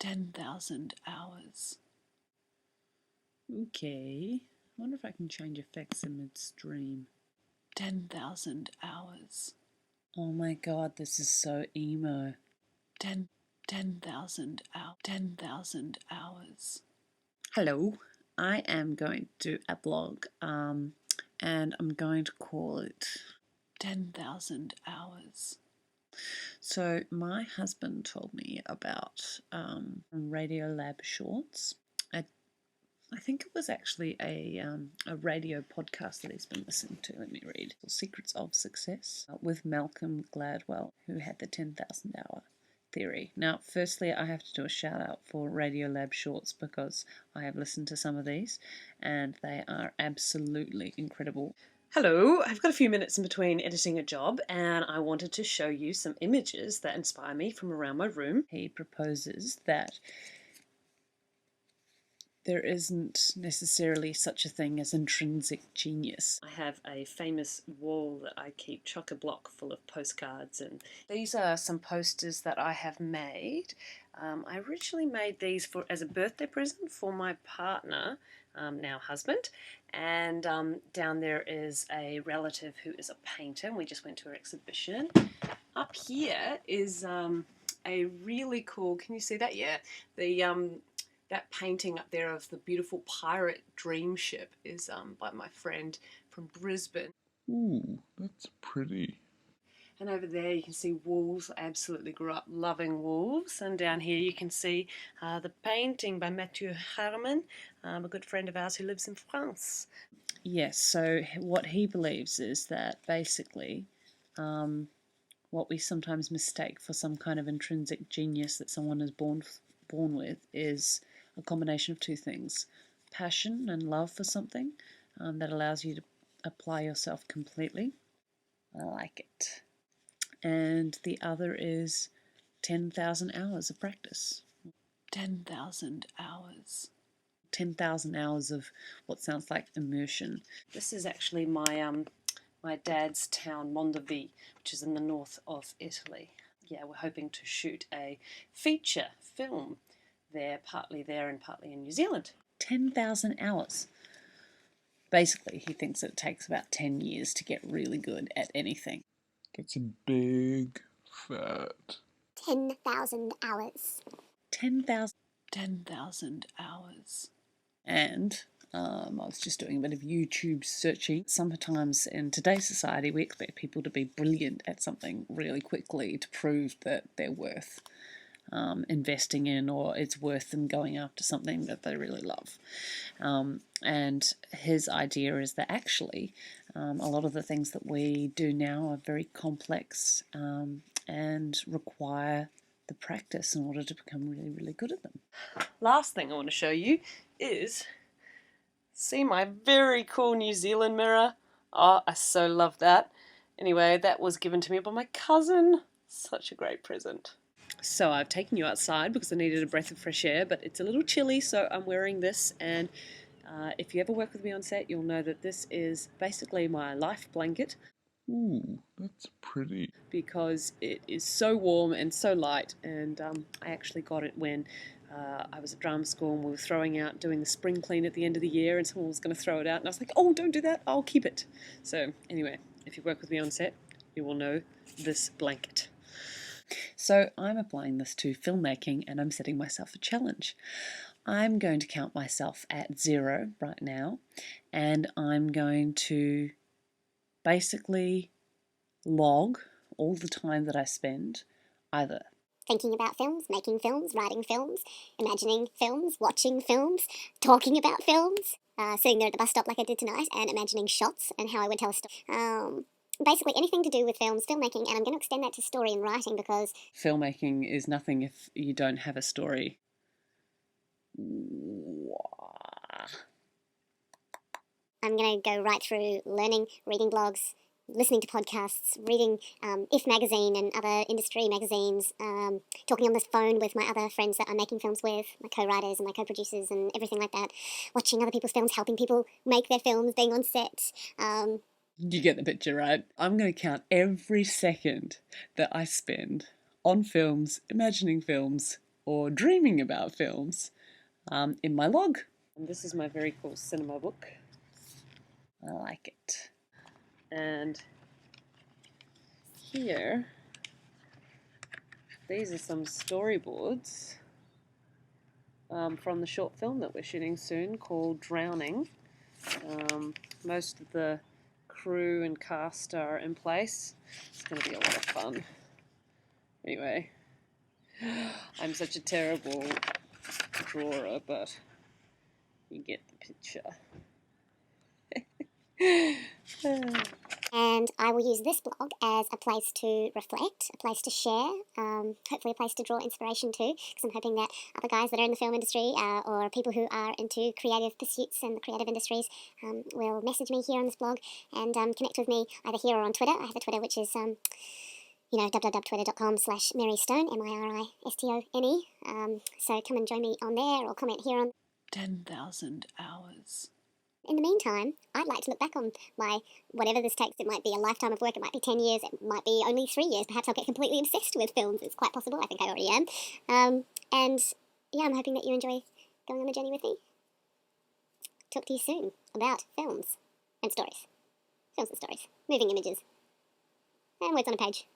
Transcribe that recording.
10,000 hours. Okay, I wonder if I can change effects in midstream. 10,000 hours. Oh my god, this is so emo. 10,000 hours. 10,000 hours. Hello, I am going to do a blog, and I'm going to call it 10,000 hours. So my husband told me about Radiolab Shorts. I think it was actually a radio podcast that he's been listening to. Let me read. Secrets of Success with Malcolm Gladwell, who had the 10,000 hour theory. Now, firstly, I have to do a shout out for Radiolab Shorts because I have listened to some of these and they are absolutely incredible. Hello, I've got a few minutes in between editing a job and I wanted to show you some images that inspire me from around my room. He proposes that there isn't necessarily such a thing as intrinsic genius. I have a famous wall that I keep chock-a-block full of postcards, and these are some posters that I have made. I originally made these as a birthday present for my partner, now husband, and down there is a relative who is a painter, and we just went to her exhibition. Up here is a really cool, can you see that? Yeah, that painting up there of the beautiful pirate dream ship is by my friend from Brisbane. Ooh, that's pretty. And over there you can see wolves. I absolutely grew up loving wolves. And down here you can see the painting by Mathieu Harman, a good friend of ours who lives in France. Yes, so what he believes is that basically what we sometimes mistake for some kind of intrinsic genius that someone is born with is a combination of two things: passion and love for something that allows you to apply yourself completely. I like it. And the other is 10,000 hours of practice. 10,000 hours. 10,000 hours of what sounds like immersion. This is actually my dad's town, Mondovì, which is in the north of Italy. Yeah, we're hoping to shoot a feature film partly there and partly in New Zealand. 10,000 hours. Basically, he thinks it takes about 10 years to get really good at anything. That's a big, fat 10,000 hours. 10,000 hours. And I was just doing a bit of YouTube searching. Sometimes in today's society, we expect people to be brilliant at something really quickly to prove that they're worth investing in, or it's worth them going after something that they really love. And his idea is that actually a lot of the things that we do now are very complex and require the practice in order to become really, really good at them. Last thing I want to show you is, see my very cool New Zealand mirror? Oh, I so love that. Anyway, that was given to me by my cousin. Such a great present. So I've taken you outside because I needed a breath of fresh air, but it's a little chilly, so I'm wearing this. And if you ever work with me on set, you'll know that this is basically my life blanket. Ooh, that's pretty. Because it is so warm and so light, and I actually got it when I was at drama school and we were doing the spring clean at the end of the year, and someone was going to throw it out, and I was like, oh, don't do that, I'll keep it. So anyway, if you work with me on set, you will know this blanket. So I'm applying this to filmmaking, and I'm setting myself a challenge. I'm going to count myself at 0 right now, and I'm going to basically log all the time that I spend either Thinking about films, making films, writing films, imagining films, watching films, talking about films, sitting there at the bus stop like I did tonight and imagining shots and how I would tell a story. Basically anything to do with films, filmmaking, and I'm going to extend that to story and writing because filmmaking is nothing if you don't have a story. I'm going to go right through learning, reading blogs, listening to podcasts, reading If magazine and other industry magazines, talking on the phone with my other friends that I'm making films with, my co-writers and my co-producers and everything like that, watching other people's films, helping people make their films, being on set. You get the picture, right? I'm going to count every second that I spend on films, imagining films, or dreaming about films in my log. And this is my very cool cinema book. I like it. And here, these are some storyboards from the short film that we're shooting soon called Drowning. Most of the crew and cast are in place. It's going to be a lot of fun. Anyway, I'm such a terrible drawer, but you get the picture. And I will use this blog as a place to reflect, a place to share, hopefully a place to draw inspiration too, because I'm hoping that other guys that are in the film industry or people who are into creative pursuits and the creative industries will message me here on this blog and connect with me either here or on Twitter. I have a Twitter which is www.twitter.com/MaryStone, MIRISTONE. So come and join me on there or comment here on 10,000 hours. In the meantime, I'd like to look back on my, whatever this takes. It might be a lifetime of work, it might be 10 years, it might be only 3 years. Perhaps I'll get completely obsessed with films. It's quite possible. I think I already am. And yeah, I'm hoping that you enjoy going on the journey with me. Talk to you soon about films and stories. Films and stories. Moving images. And words on a page.